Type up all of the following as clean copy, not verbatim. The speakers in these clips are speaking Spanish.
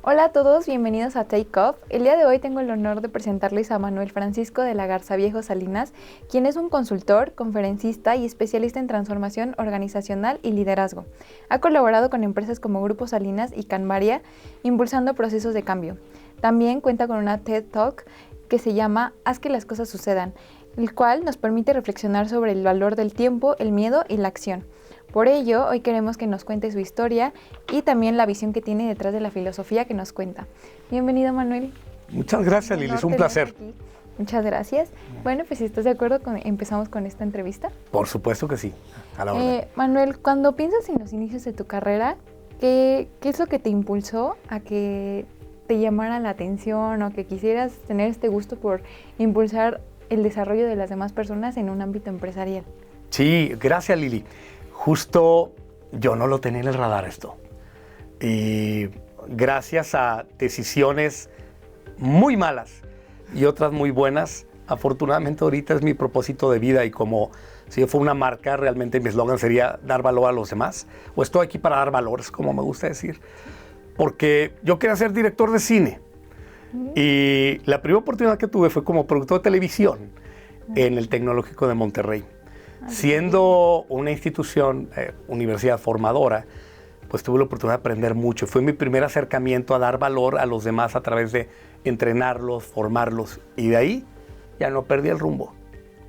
Hola a todos, bienvenidos a Take Off. El día de hoy tengo el honor de presentarles a Manuel Francisco de la Garza Viejo Salinas, quien es un consultor, conferencista y especialista en transformación organizacional y liderazgo. Ha colaborado con empresas como Grupo Salinas y Canvaria, impulsando procesos de cambio. También cuenta con una TED Talk que se llama Haz que las cosas sucedan, el cual nos permite reflexionar sobre el valor del tiempo, el miedo y la acción. Por ello, hoy queremos que nos cuente su historia y también la visión que tiene detrás de la filosofía que nos cuenta. Bienvenido, Manuel. Muchas gracias, Lili, es un placer. Muchas gracias. Bueno, pues si estás de acuerdo, empezamos con esta entrevista. Por supuesto que sí, a la orden. Manuel, cuando piensas en los inicios de tu carrera, ¿qué es lo que te impulsó a que te llamara la atención o que quisieras tener este gusto por impulsar el desarrollo de las demás personas en un ámbito empresarial? Sí, gracias, Lili. Justo yo no lo tenía en el radar esto. Y gracias a decisiones muy malas y otras muy buenas, afortunadamente ahorita es mi propósito de vida y como si yo fuera una marca, realmente mi eslogan sería dar valor a los demás. O estoy aquí para dar valores, como me gusta decir. Porque yo quería ser director de cine. Y la primera oportunidad que tuve fue como productor de televisión en el Tecnológico de Monterrey. Siendo una institución, universidad formadora, pues tuve la oportunidad de aprender mucho. Fue mi primer acercamiento a dar valor a los demás a través de entrenarlos, formarlos. Y de ahí ya no perdí el rumbo.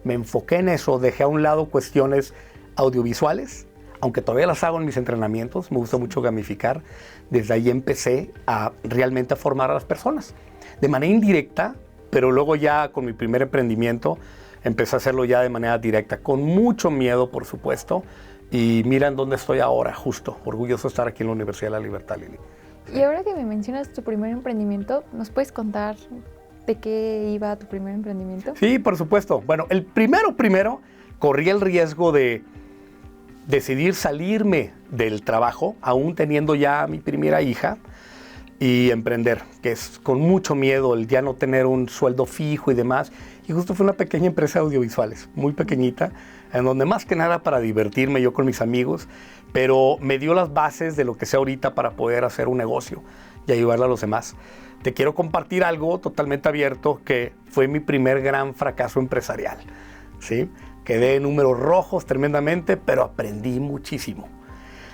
Me enfoqué en eso, dejé a un lado cuestiones audiovisuales, aunque todavía las hago en mis entrenamientos, me gusta mucho gamificar. Desde ahí empecé a realmente formar a las personas. De manera indirecta, pero luego ya con mi primer emprendimiento, empecé a hacerlo ya de manera directa, con mucho miedo, por supuesto. Y mira en dónde estoy ahora, justo. Orgulloso de estar aquí en la Universidad de la Libertad, Lili. Y ahora que me mencionas tu primer emprendimiento, ¿nos puedes contar de qué iba tu primer emprendimiento? Sí, por supuesto. Bueno, el primero, corrí el riesgo de decidir salirme del trabajo, aún teniendo ya mi primera hija, y emprender, que es con mucho miedo el ya no tener un sueldo fijo y demás. Y justo fue una pequeña empresa de audiovisuales, muy pequeñita, en donde más que nada para divertirme yo con mis amigos, pero me dio las bases de lo que sé ahorita para poder hacer un negocio y ayudarle a los demás. Te quiero compartir algo totalmente abierto que fue mi primer gran fracaso empresarial, ¿sí? Quedé en números rojos tremendamente, pero aprendí muchísimo.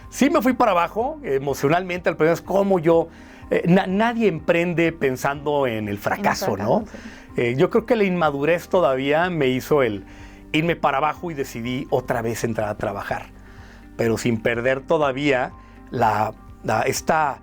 Sí me fui para abajo emocionalmente, al principio es como yo... nadie emprende pensando en el fracaso, ¿no? Sí. Yo creo que la inmadurez todavía me hizo el irme para abajo y decidí otra vez entrar a trabajar, pero sin perder todavía esta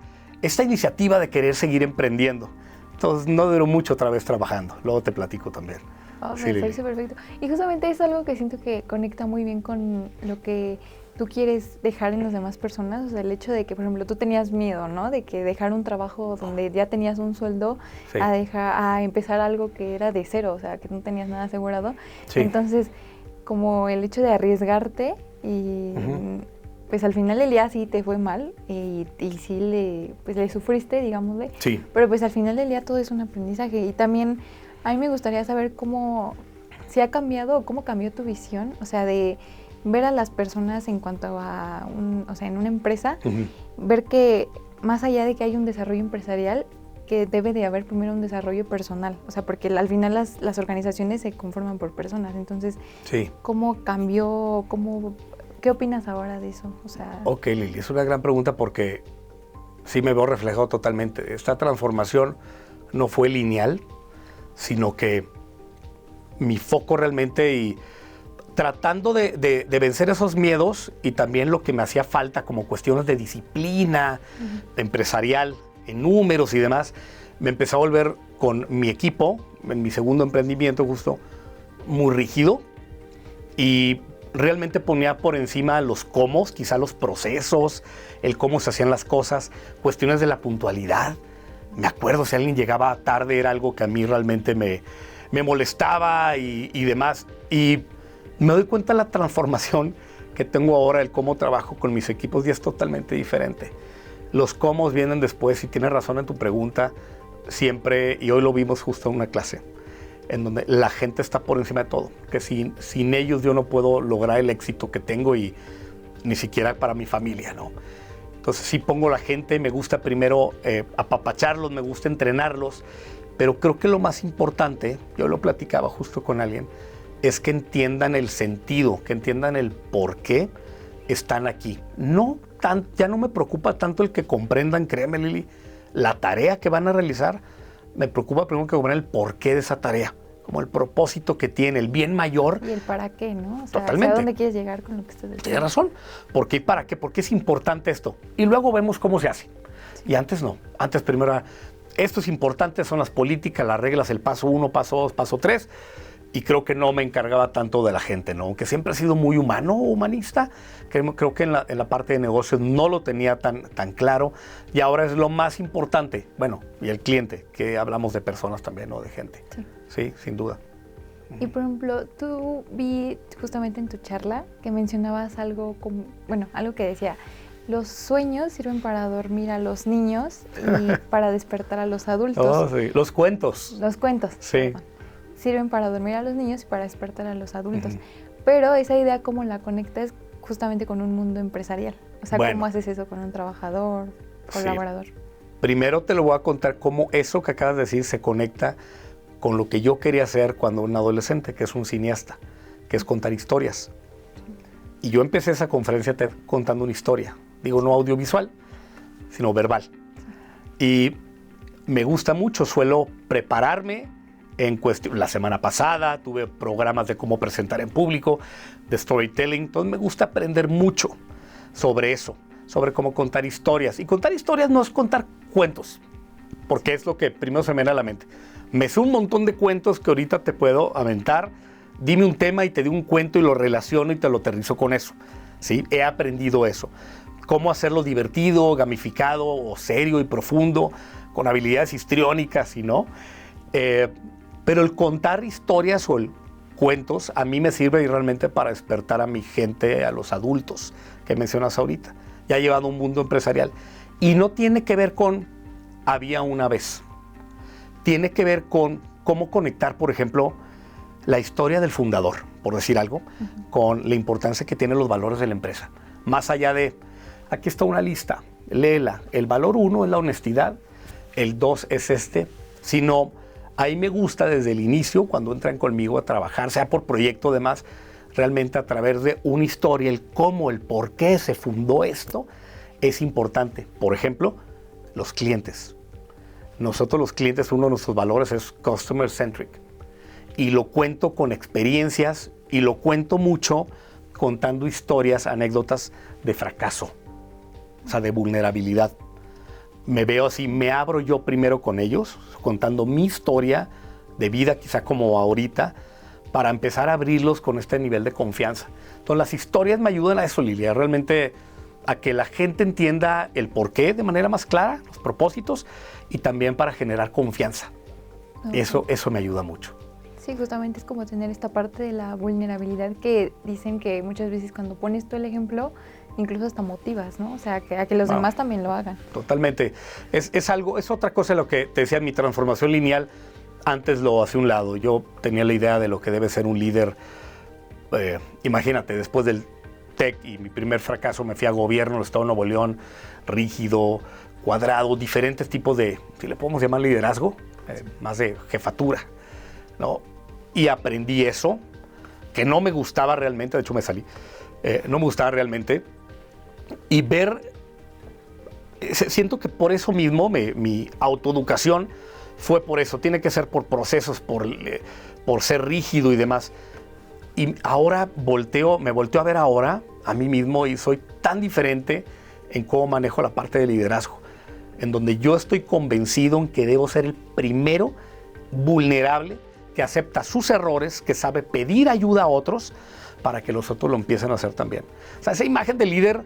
iniciativa de querer seguir emprendiendo. Entonces no duró mucho otra vez trabajando, luego te platico también. Oh, sí, me parece perfecto. Y justamente es algo que siento que conecta muy bien con lo que tú quieres dejar en las demás personas, o sea, el hecho de que, por ejemplo, tú tenías miedo, ¿no? De que dejar un trabajo donde ya tenías un sueldo sí. a empezar algo que era de cero, o sea, que no tenías nada asegurado. Sí. Entonces, como el hecho de arriesgarte y pues al final del día sí te fue mal y sí le sufriste, digámosle. Sí. Pero pues al final del día todo es un aprendizaje y también a mí me gustaría saber si ha cambiado o cómo cambió tu visión, o sea, de ver a las personas en cuanto a en una empresa, ver que más allá de que hay un desarrollo empresarial, que debe de haber primero un desarrollo personal, o sea, porque al final las organizaciones se conforman por personas, entonces, sí. ¿Cómo cambió? ¿Qué opinas ahora de eso? O sea... Ok, Lili, es una gran pregunta porque sí me veo reflejado totalmente. Esta transformación no fue lineal, sino que mi foco realmente y tratando de vencer esos miedos y también lo que me hacía falta como cuestiones de disciplina empresarial, en números y demás, me empecé a volver con mi equipo, en mi segundo emprendimiento justo, muy rígido y realmente ponía por encima los cómo, quizá los procesos, el cómo se hacían las cosas, cuestiones de la puntualidad. Me acuerdo si alguien llegaba tarde, era algo que a mí realmente me molestaba y demás. Y me doy cuenta de la transformación que tengo ahora, el cómo trabajo con mis equipos y es totalmente diferente. Los cómo vienen después y tienes razón en tu pregunta siempre, y hoy lo vimos justo en una clase, en donde la gente está por encima de todo, que sin ellos yo no puedo lograr el éxito que tengo y ni siquiera para mi familia, ¿no? Entonces sí pongo la gente, me gusta primero apapacharlos, me gusta entrenarlos, pero creo que lo más importante, yo lo platicaba justo con alguien, es que entiendan el sentido, que entiendan el por qué están aquí. Ya no me preocupa tanto el que comprendan, créeme Lili, la tarea que van a realizar. Me preocupa primero que comprendan el porqué de esa tarea, como el propósito que tiene, el bien mayor. Y el para qué, ¿no? O sea, Totalmente. ¿a dónde quieres llegar con lo que estás diciendo? Tienes razón. ¿Por qué y para qué? ¿Por qué es importante esto? Y luego vemos cómo se hace. Sí. Y antes no. Antes primero era, esto es importante, son las políticas, las reglas, el paso 1, paso 2, paso 3. Y creo que no me encargaba tanto de la gente, ¿no? Aunque siempre he sido muy humano, humanista. Creo que en la parte de negocios no lo tenía tan claro. Y ahora es lo más importante. Bueno, y el cliente, que hablamos de personas también, ¿no? De gente. Sí, sí, sin duda. Y por ejemplo, tú vi justamente en tu charla que mencionabas algo como, algo que decía, los sueños sirven para dormir a los niños y para despertar a los adultos. Oh, sí. Los cuentos. Los cuentos. Sí. Sirven para dormir a los niños y para despertar a los adultos. Pero esa idea, ¿cómo la conectas justamente con un mundo empresarial? O sea, ¿cómo haces eso con un trabajador, colaborador? Sí. Primero te lo voy a contar cómo eso que acabas de decir se conecta con lo que yo quería hacer cuando era un adolescente, que es un cineasta, que es contar historias. Y yo empecé esa conferencia contando una historia. Digo, no audiovisual, sino verbal. Y me gusta mucho, suelo prepararme. La semana pasada tuve programas de cómo presentar en público, de storytelling. Entonces me gusta aprender mucho sobre eso, sobre cómo contar historias. Y contar historias no es contar cuentos, porque es lo que primero se me viene a la mente. Me sé un montón de cuentos que ahorita te puedo aventar. Dime un tema y te doy un cuento y lo relaciono y te lo aterrizo con eso. ¿Sí? He aprendido eso. Cómo hacerlo divertido, gamificado o serio y profundo, con habilidades histriónicas y no. Pero el contar historias o el cuentos a mí me sirve realmente para despertar a mi gente, a los adultos que mencionas ahorita. Ya he llevado un mundo empresarial. Y no tiene que ver con había una vez. Tiene que ver con cómo conectar, por ejemplo, la historia del fundador, por decir algo, con la importancia que tienen los valores de la empresa. Más allá de, aquí está una lista, léela. El valor 1 es la honestidad, el 2 es sino ahí me gusta desde el inicio, cuando entran conmigo a trabajar, sea por proyecto demás, realmente a través de una historia, el cómo, el por qué se fundó esto, es importante. Por ejemplo, los clientes. Nosotros los clientes, uno de nuestros valores es customer centric. Y lo cuento con experiencias y lo cuento mucho contando historias, anécdotas de fracaso, o sea, de vulnerabilidad. Me veo así, me abro yo primero con ellos, contando mi historia de vida, quizá como ahorita, para empezar a abrirlos con este nivel de confianza. Entonces las historias me ayudan a eso, Lilia, realmente a que la gente entienda el porqué de manera más clara, los propósitos, y también para generar confianza. Eso me ayuda mucho. Sí, justamente es como tener esta parte de la vulnerabilidad que dicen que muchas veces cuando pones tú el ejemplo, incluso hasta motivas, ¿no? O sea, a que los demás también lo hagan. Totalmente. Es otra cosa lo que te decía, mi transformación lineal, antes lo hacía a un lado. Yo tenía la idea de lo que debe ser un líder. Imagínate, después del TEC y mi primer fracaso, me fui a gobierno del Estado de Nuevo León, rígido, cuadrado, diferentes tipos de, si le podemos llamar liderazgo, más de jefatura, ¿no? Y aprendí eso, que no me gustaba realmente, de hecho me salí, no me gustaba realmente. Y siento que por eso mismo mi autoeducación fue por eso, tiene que ser por procesos, por ser rígido y demás. Y ahora me volteo a ver ahora a mí mismo y soy tan diferente en cómo manejo la parte de liderazgo, en donde yo estoy convencido en que debo ser el primero vulnerable que acepta sus errores, que sabe pedir ayuda a otros para que los otros lo empiecen a hacer también. O sea, esa imagen de líder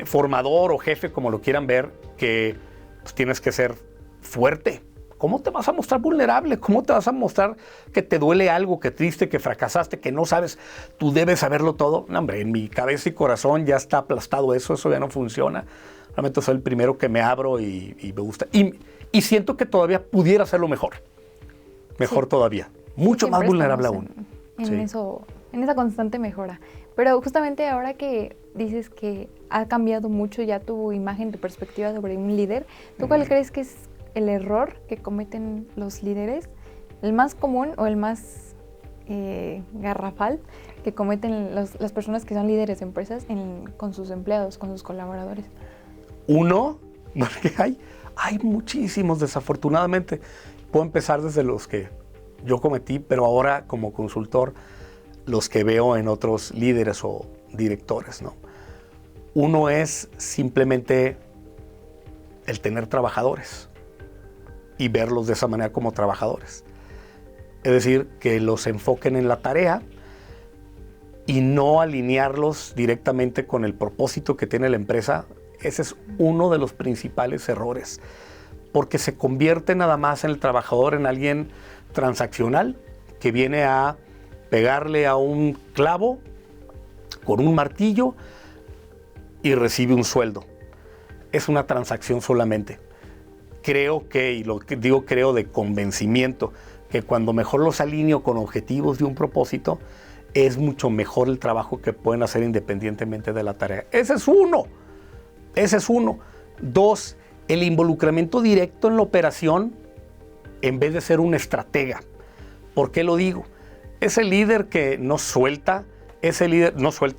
formador o jefe, como lo quieran ver, que pues, tienes que ser fuerte. ¿Cómo te vas a mostrar vulnerable? ¿Cómo te vas a mostrar que te duele algo, que triste, que fracasaste, que no sabes? Tú debes saberlo todo. No, hombre, en mi cabeza y corazón ya está aplastado eso ya no funciona. Realmente soy el primero que me abro y me gusta. Y siento que todavía pudiera hacerlo mejor. Mejor todavía. Mucho más vulnerable aún. En esa constante mejora. Pero justamente ahora que dices que ha cambiado mucho ya tu imagen, tu perspectiva sobre un líder, ¿tú cuál crees que es el error que cometen los líderes? ¿El más común o el más garrafal que cometen las personas que son líderes de empresas con sus empleados, con sus colaboradores? Uno, porque hay muchísimos, desafortunadamente. Puedo empezar desde los que yo cometí, pero ahora como consultor, los que veo en otros líderes o directores, ¿no? Uno es simplemente el tener trabajadores y verlos de esa manera como trabajadores. Es decir, que los enfoquen en la tarea y no alinearlos directamente con el propósito que tiene la empresa. Ese es uno de los principales errores, porque se convierte nada más en el trabajador en alguien transaccional que viene a pegarle a un clavo con un martillo y recibe un sueldo. Es una transacción solamente. Creo que, y lo que digo creo de convencimiento, que cuando mejor los alineo con objetivos de un propósito, es mucho mejor el trabajo que pueden hacer independientemente de la tarea. Ese es uno. Dos, el involucramiento directo en la operación en vez de ser un estratega. ¿Por qué lo digo? Ese líder que no suelta,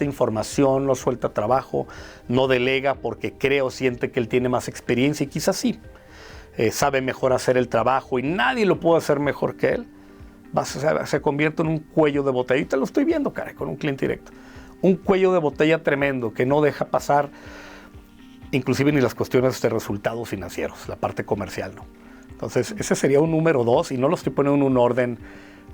información, no suelta trabajo, no delega porque cree o siente que él tiene más experiencia y quizás sí, sabe mejor hacer el trabajo y nadie lo puede hacer mejor que él. Se convierte en un cuello de botella. Y te lo estoy viendo, caray, con un cliente directo. Un cuello de botella tremendo que no deja pasar inclusive ni las cuestiones de resultados financieros, la parte comercial, ¿no? Entonces, ese sería un número 2 y no lo estoy poniendo en un orden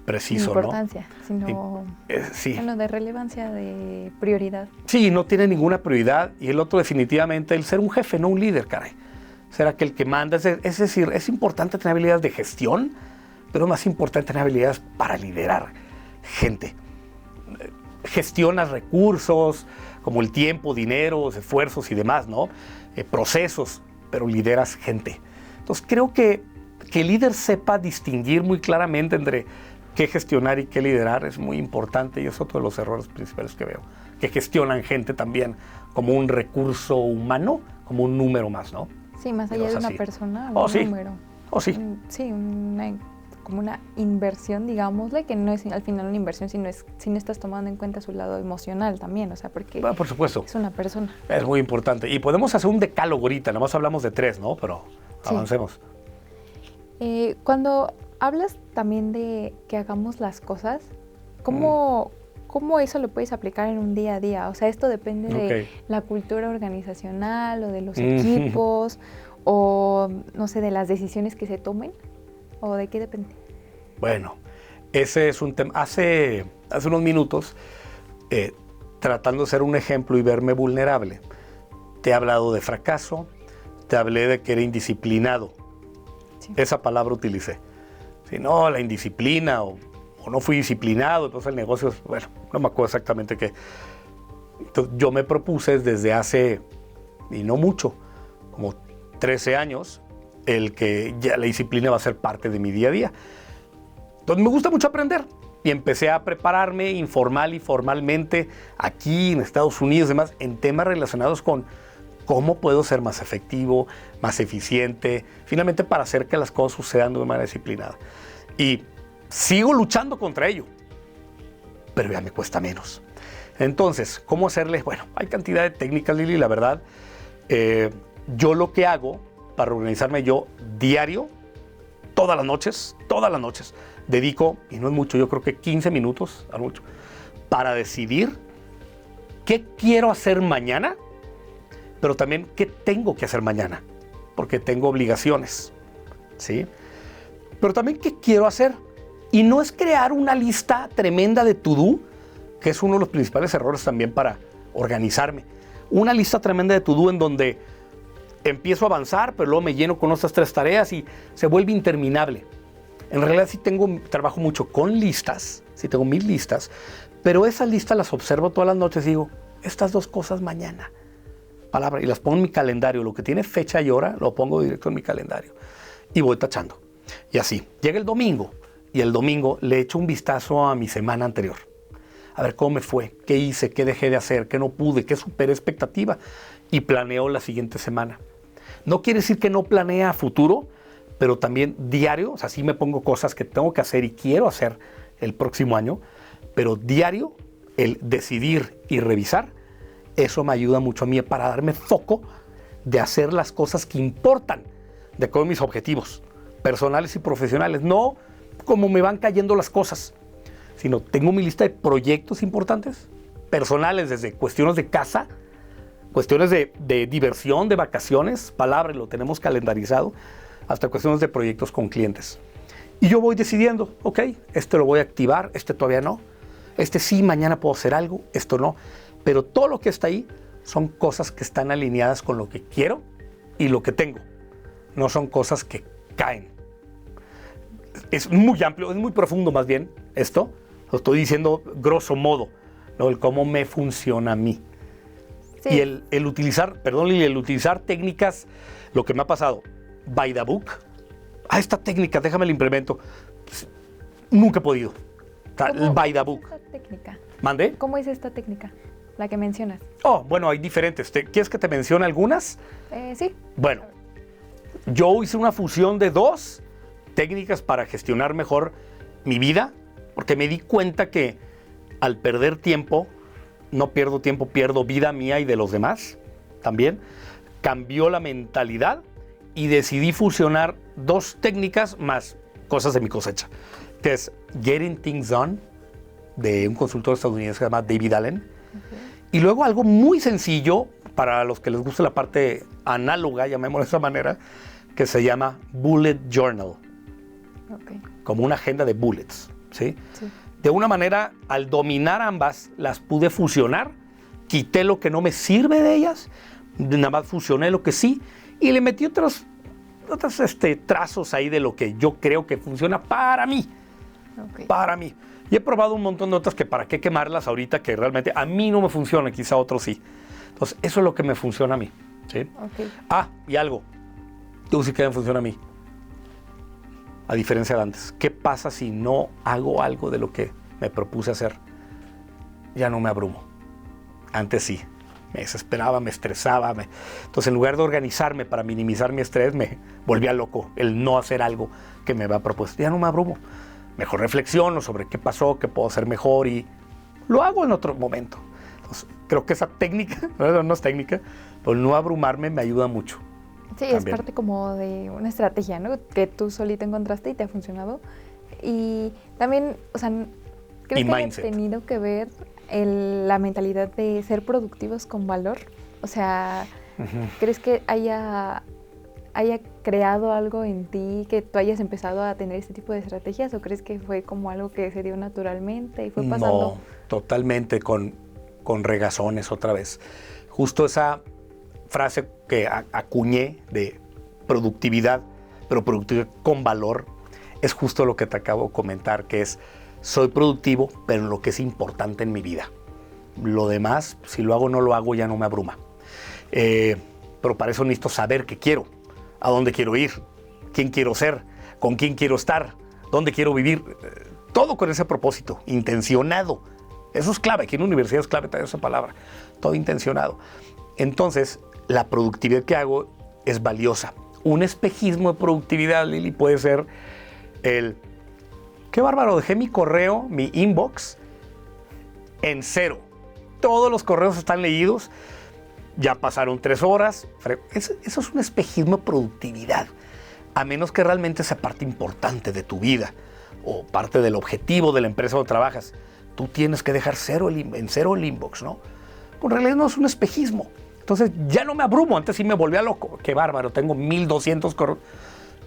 preciso, ¿no? Importancia, sino sí. Bueno, de relevancia, de prioridad. Sí, no tiene ninguna prioridad. Y el otro definitivamente, el ser un jefe, no un líder, caray. Ser aquel que manda. Es decir, es importante tener habilidades de gestión, pero más importante tener habilidades para liderar gente. Gestionas recursos como el tiempo, dinero, esfuerzos y demás, ¿no? Procesos, pero lideras gente. Entonces creo que el líder sepa distinguir muy claramente entre qué gestionar y qué liderar es muy importante y es otro de los errores principales que veo. Que gestionan gente también como un recurso humano, como un número más, ¿no? Sí, más allá de una persona, un sí. Número. Sí. Sí, como una inversión, digámosle, que no es al final una inversión, si no estás tomando en cuenta su lado emocional también, o sea, porque por supuesto. Es una persona. Es muy importante. Y podemos hacer un decálogo ahorita, nada más hablamos de 3, ¿no? Pero avancemos. Cuando hablas también de que hagamos las cosas, ¿cómo eso lo puedes aplicar en un día a día? O sea, esto depende de la cultura organizacional o de los equipos o, no sé, de las decisiones que se tomen. ¿O de qué depende? Bueno, ese es un tema. Hace unos minutos, tratando de ser un ejemplo y verme vulnerable, te he hablado de fracaso, te hablé de que era indisciplinado. Sí. Esa palabra utilicé. Si no, la indisciplina o no fui disciplinado, entonces el negocio, bueno, no me acuerdo exactamente qué. Entonces, yo me propuse desde hace, y no mucho, como 13 años, el que ya la disciplina va a ser parte de mi día a día. Entonces me gusta mucho aprender y empecé a prepararme informal y formalmente aquí en Estados Unidos y demás en temas relacionados con cómo puedo ser más efectivo, más eficiente, finalmente para hacer que las cosas sucedan de una manera disciplinada. Y sigo luchando contra ello, pero ya me cuesta menos. Entonces, ¿cómo hacerle? Bueno, hay cantidad de técnicas, Lili, la verdad. Yo lo que hago para organizarme yo diario, todas las noches, dedico, y no es mucho, yo creo que 15 minutos, a mucho, para decidir qué quiero hacer mañana, pero también qué tengo que hacer mañana, porque tengo obligaciones, ¿sí? Pero también qué quiero hacer. Y no es crear una lista tremenda de to-do, que es uno de los principales errores también para organizarme. Una lista tremenda de to-do en donde empiezo a avanzar, pero luego me lleno con otras 3 tareas y se vuelve interminable. En realidad trabajo mucho con listas, sí tengo 1000 listas, pero esas listas las observo todas las noches y digo, estas 2 cosas mañana, y las pongo en mi calendario. Lo que tiene fecha y hora lo pongo directo en mi calendario y voy tachando. Y así, llega el domingo y el domingo le echo un vistazo a mi semana anterior. a ver cómo me fue, qué hice, qué dejé de hacer, qué no pude, qué superé expectativa y planeo la siguiente semana. No quiere decir que no planee a futuro, pero también diario, o sea, sí me pongo cosas que tengo que hacer y quiero hacer el próximo año, pero diario el decidir y revisar, eso me ayuda mucho a mí para darme foco de hacer las cosas que importan, de acuerdo a mis objetivos personales y profesionales, no como me van cayendo las cosas, sino tengo mi lista de proyectos importantes, personales, desde cuestiones de casa, cuestiones de diversión, de vacaciones, palabra, lo tenemos calendarizado, hasta cuestiones de proyectos con clientes. Y yo voy decidiendo, ok, este lo voy a activar, este todavía no, este sí, mañana puedo hacer algo, esto no, pero todo lo que está ahí son cosas que están alineadas con lo que quiero y lo que tengo, no son cosas que caen. Es muy amplio, es muy profundo más bien esto, lo estoy diciendo grosso modo, ¿no? El cómo me funciona a mí. Sí. Y el utilizar, perdón Lili, el utilizar técnicas, lo que me ha pasado, by the book, esta técnica, déjame la implemento, nunca he podido. El by the book. ¿Cómo es esta técnica? ¿Mande? ¿Cómo es esta técnica, la que mencionas? Oh, bueno, hay diferentes. ¿Quieres que te mencione algunas? Sí. Bueno, yo hice una fusión de 2 técnicas para gestionar mejor mi vida, porque me di cuenta que al perder tiempo, no pierdo tiempo, pierdo vida mía y de los demás también. Cambió la mentalidad y decidí fusionar 2 técnicas más cosas de mi cosecha, que es Getting Things Done, de un consultor estadounidense que se llama David Allen. Okay. Y luego algo muy sencillo, para los que les guste la parte análoga, llamémoslo de esa manera, que se llama Bullet Journal. Okay. Como una agenda de bullets, ¿sí? Sí. De una manera, al dominar ambas, las pude fusionar, quité lo que no me sirve de ellas, nada más fusioné lo que sí, y le metí otros trazos ahí de lo que yo creo que funciona para mí. Okay. Para mí. Y he probado un montón de otras que para qué quemarlas ahorita, que realmente a mí no me funcionan, quizá a otros sí. Entonces, eso es lo que me funciona a mí, ¿sí? Okay. Y algo. Tú sí que me funciona a mí. A diferencia de antes. ¿Qué pasa si no hago algo de lo que me propuse hacer? Ya no me abrumo. Antes sí. Me desesperaba, me estresaba. Entonces, en lugar de organizarme para minimizar mi estrés, me volvía loco el no hacer algo que me había propuesto. Ya no me abrumo. Mejor reflexiono sobre qué pasó, qué puedo hacer mejor y lo hago en otro momento. Entonces, creo que esa técnica, no es técnica, pero no abrumarme me ayuda mucho. Sí, también. Es parte como de una estrategia, ¿no? Que tú solito encontraste y te ha funcionado. Y también, o sea, ¿crees que haya tenido que ver la mentalidad de ser productivos con valor? O sea, ¿crees que haya creado algo en ti, que tú hayas empezado a tener este tipo de estrategias, o crees que fue como algo que se dio naturalmente y fue pasando? No, totalmente con regazones otra vez. Justo esa frase que acuñé de productividad, pero productividad con valor, es justo lo que te acabo de comentar, que es, soy productivo, pero en lo que es importante en mi vida. Lo demás, si lo hago o no lo hago, ya no me abruma. Pero para eso necesito saber qué quiero, a dónde quiero ir, quién quiero ser, con quién quiero estar, dónde quiero vivir. Todo con ese propósito, intencionado. Eso es clave, aquí en la universidad es clave también esa palabra, todo intencionado. Entonces, la productividad que hago es valiosa. Un espejismo de productividad, Lili, puede ser qué bárbaro, dejé mi correo, mi inbox, en 0. Todos los correos están leídos, ya pasaron 3 horas. Eso es un espejismo de productividad, a menos que realmente sea parte importante de tu vida o parte del objetivo de la empresa donde trabajas. Tú tienes que dejar en 0 el inbox, ¿no? En realidad no es un espejismo. Entonces ya no me abrumo, antes sí me volvía loco. Qué bárbaro, tengo 1200 correos.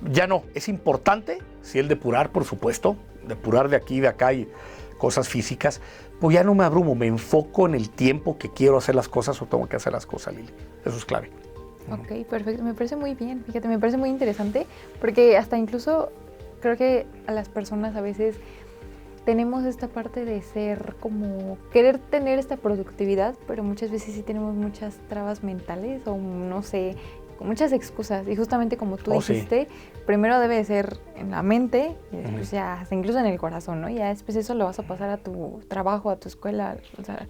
Ya no, es importante, sí, el depurar, por supuesto, depurar de aquí y de acá y cosas físicas, pues ya no me abrumo, me enfoco en el tiempo que quiero hacer las cosas o tengo que hacer las cosas, Lili. Eso es clave. Ok, perfecto, me parece muy bien, fíjate, me parece muy interesante, porque hasta incluso creo que a las personas a veces tenemos esta parte de ser como, querer tener esta productividad, pero muchas veces sí tenemos muchas trabas mentales o no sé, con muchas excusas. Y justamente como tú Sí. dijiste, primero debe de ser en la mente y después ya hasta incluso en el corazón, ¿no? Ya después eso lo vas a pasar a tu trabajo, a tu escuela, o sea,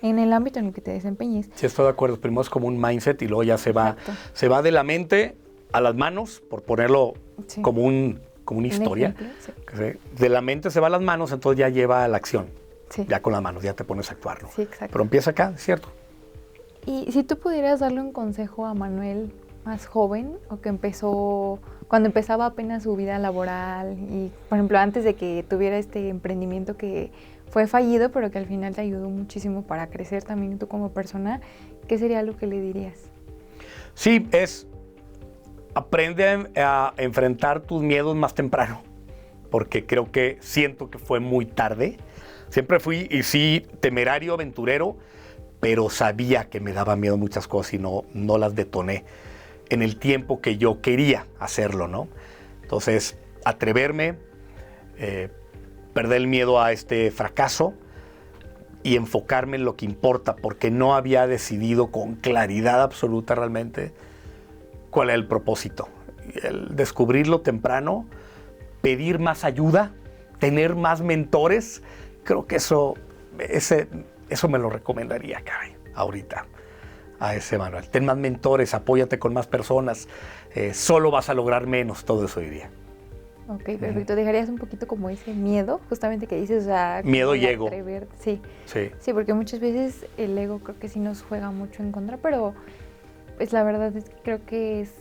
en el ámbito en el que te desempeñes. Sí, estoy de acuerdo. Primero es como un mindset y luego ya Exacto. se va de la mente a las manos, por ponerlo Sí. como una historia. ejemplo, sí. ¿Sí? De la mente se va a las manos, entonces ya lleva a la acción. Sí. Ya con las manos, ya te pones a actuar, ¿no? Sí, exacto. Pero empieza acá, es cierto. Y si tú pudieras darle un consejo a Manuel más joven o que empezó, cuando empezaba apenas su vida laboral y, por ejemplo, antes de que tuviera este emprendimiento que fue fallido, pero que al final te ayudó muchísimo para crecer también tú como persona, ¿qué sería lo que le dirías? Sí, aprende a enfrentar tus miedos más temprano, porque siento que fue muy tarde. Siempre fui, y sí, temerario, aventurero, pero sabía que me daba miedo muchas cosas y no las detoné en el tiempo que yo quería hacerlo, ¿no? Entonces, atreverme, perder el miedo a este fracaso y enfocarme en lo que importa, porque no había decidido con claridad absoluta realmente cuál era el propósito. El descubrirlo temprano, pedir más ayuda, tener más mentores, creo que eso me lo recomendaría, caray, ahorita, a ese Manuel. Ten más mentores, apóyate con más personas, solo vas a lograr menos, todo eso diría. Ok, perfecto. ¿Dejarías un poquito como ese miedo, justamente que dices, o sea, miedo y ego. Sí. Sí, porque muchas veces el ego creo que sí nos juega mucho en contra, pero pues la verdad es que creo que es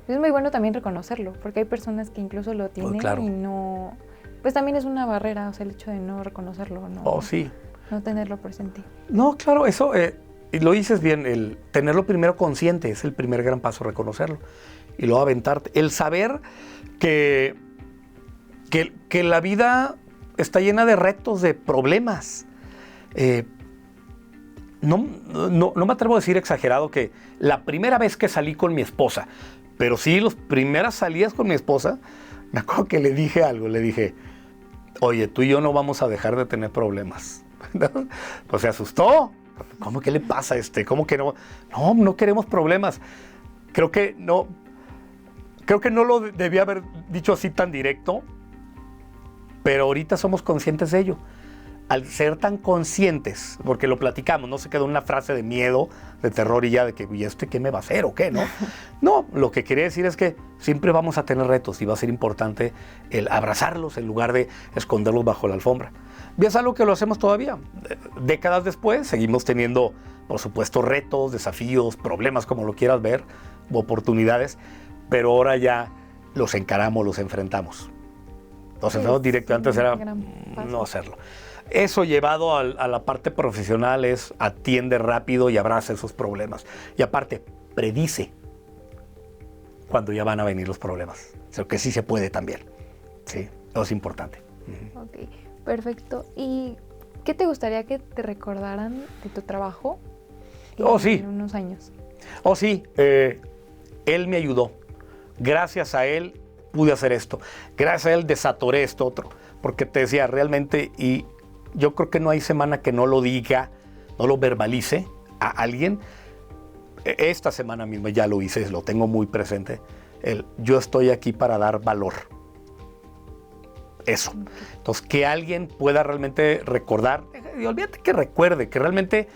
muy bueno también reconocerlo, porque hay personas que incluso lo tienen claro. Y no, pues también es una barrera, o sea, el hecho de no reconocerlo, no, Sí. No tenerlo presente. No, claro, eso, y lo dices bien, el tenerlo primero consciente es el primer gran paso, reconocerlo. Y luego aventarte. El saber que la vida está llena de retos, de problemas. No me atrevo a decir exagerado que la primera vez que salí con mi esposa, pero sí las primeras salidas con mi esposa, me acuerdo que le dije algo, le dije, oye, tú y yo no vamos a dejar de tener problemas. Pues se asustó. ¿Cómo que le pasa a este? ¿Cómo que no? No queremos problemas. Creo que no lo debía haber dicho así tan directo, pero ahorita somos conscientes de ello. Al ser tan conscientes, porque lo platicamos, no se quedó una frase de miedo, de terror y ya de que, ¿y qué me va a hacer o qué? No, lo que quería decir es que siempre vamos a tener retos y va a ser importante el abrazarlos en lugar de esconderlos bajo la alfombra. Y es algo que lo hacemos todavía. Décadas después seguimos teniendo, por supuesto, retos, desafíos, problemas, como lo quieras ver, oportunidades, pero ahora ya los encaramos, los enfrentamos. Los enfrentamos directo, antes era no hacerlo. Eso llevado a la parte profesional es atiende rápido y abraza esos problemas. Y aparte, predice cuando ya van a venir los problemas. O sea, que sí se puede también. Sí, eso es importante. Ok, perfecto. ¿Y qué te gustaría que te recordaran de tu trabajo en unos años? Sí, él me ayudó. Gracias a él pude hacer esto. Gracias a él desatoré esto otro. Porque te decía, realmente, y yo creo que no hay semana que no lo diga, no lo verbalice a alguien. Esta semana misma ya lo hice, lo tengo muy presente. Yo estoy aquí para dar valor. Eso. Entonces, que alguien pueda realmente recordar, y olvídate que recuerde, que realmente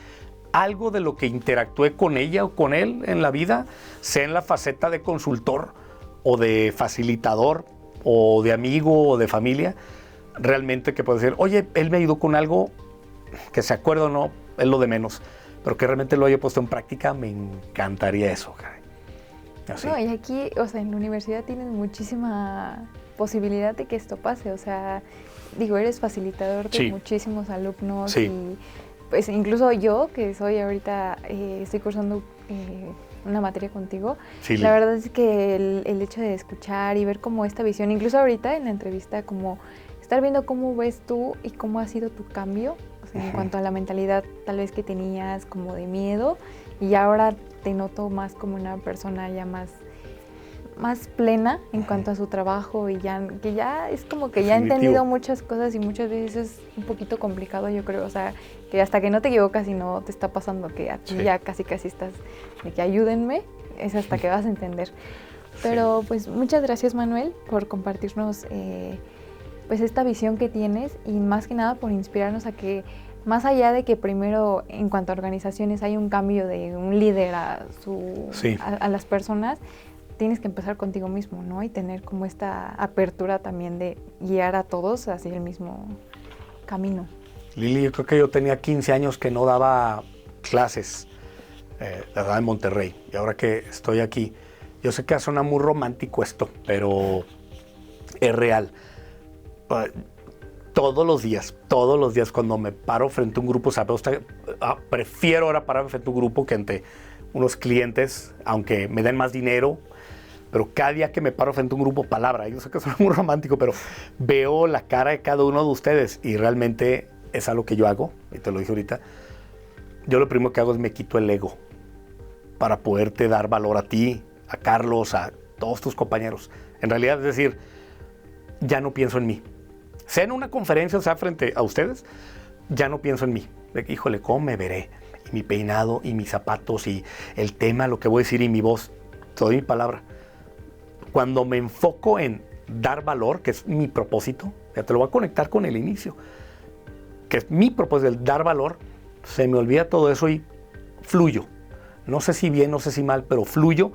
algo de lo que interactué con ella o con él en la vida, sea en la faceta de consultor o de facilitador o de amigo o de familia, realmente que puede decir, oye, él me ayudó con algo, que se acuerde o no, es lo de menos, pero que realmente lo haya puesto en práctica, me encantaría eso. Así. No, y aquí, o sea, en la universidad tienes muchísima posibilidad de que esto pase, o sea, digo, eres facilitador de muchísimos alumnos y pues incluso yo, que soy ahorita, estoy cursando una materia contigo, la verdad es que el hecho de escuchar y ver como esta visión, incluso ahorita en la entrevista, como estar viendo cómo ves tú y cómo ha sido tu cambio, o sea, en cuanto a la mentalidad tal vez que tenías como de miedo y ahora te noto más como una persona ya más plena en cuanto a su trabajo y que ya es como que ya ha entendido muchas cosas y muchas veces es un poquito complicado, yo creo, o sea, que hasta que no te equivocas y no te está pasando que a ti ya casi estás de que ayúdenme, es hasta que vas a entender. Pero pues muchas gracias, Manuel, por compartirnos pues esta visión que tienes y más que nada por inspirarnos a que más allá de que primero en cuanto a organizaciones hay un cambio de un líder a las personas, tienes que empezar contigo mismo, ¿no? Y tener como esta apertura también de guiar a todos hacia el mismo camino. Lili, yo creo que yo tenía 15 años que no daba clases, la daba en Monterrey, y ahora que estoy aquí, yo sé que suena muy romántico esto, pero es real. Todos los días cuando me paro frente a un grupo, prefiero ahora pararme frente a un grupo que ante unos clientes, aunque me den más dinero, pero cada día que me paro frente a un grupo, palabra, yo sé que suena muy romántico, pero veo la cara de cada uno de ustedes y realmente es algo que yo hago, y te lo dije ahorita. Yo lo primero que hago es me quito el ego para poderte dar valor a ti, a Carlos, a todos tus compañeros. En realidad, es decir, ya no pienso en mí. Sea en una conferencia, o sea, frente a ustedes, ya no pienso en mí. De que, híjole, ¿cómo me veré? Y mi peinado, y mis zapatos, y el tema, lo que voy a decir, y mi voz, toda mi palabra. Cuando me enfoco en dar valor, que es mi propósito, ya te lo voy a conectar con el inicio, que es mi propósito, el dar valor, se me olvida todo eso y fluyo. No sé si bien, no sé si mal, pero fluyo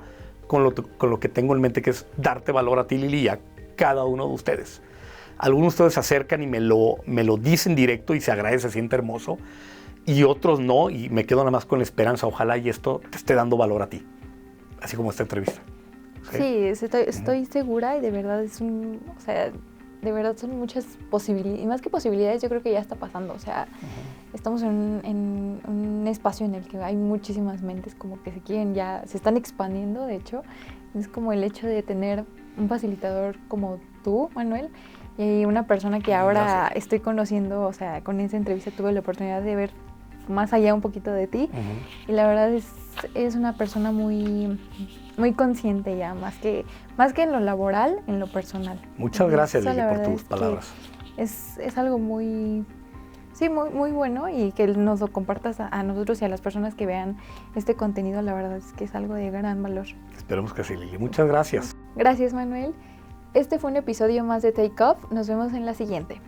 con lo que tengo en mente, que es darte valor a ti, Lili, y a cada uno de ustedes. Algunos de ustedes se acercan y me lo dicen directo y se agradece, se siente hermoso, y otros no, y me quedo nada más con la esperanza. Ojalá y esto te esté dando valor a ti, así como esta entrevista. Sí, estoy segura y de verdad de verdad son muchas posibilidades, y más que posibilidades, yo creo que ya está pasando, o sea, estamos en un espacio en el que hay muchísimas mentes como que se están expandiendo, de hecho, es como el hecho de tener un facilitador como tú, Manuel, y una persona que ahora estoy conociendo, o sea, con esa entrevista tuve la oportunidad de ver más allá un poquito de ti, y la verdad es una persona muy, muy consciente ya, más que en lo laboral, en lo personal. Muchas gracias, Lili, por tus palabras. Es algo muy, muy bueno, y que nos lo compartas a nosotros y a las personas que vean este contenido, la verdad es que es algo de gran valor. Esperemos que sí, Lili. Muchas gracias. Gracias, Manuel. Este fue un episodio más de Take Off. Nos vemos en la siguiente.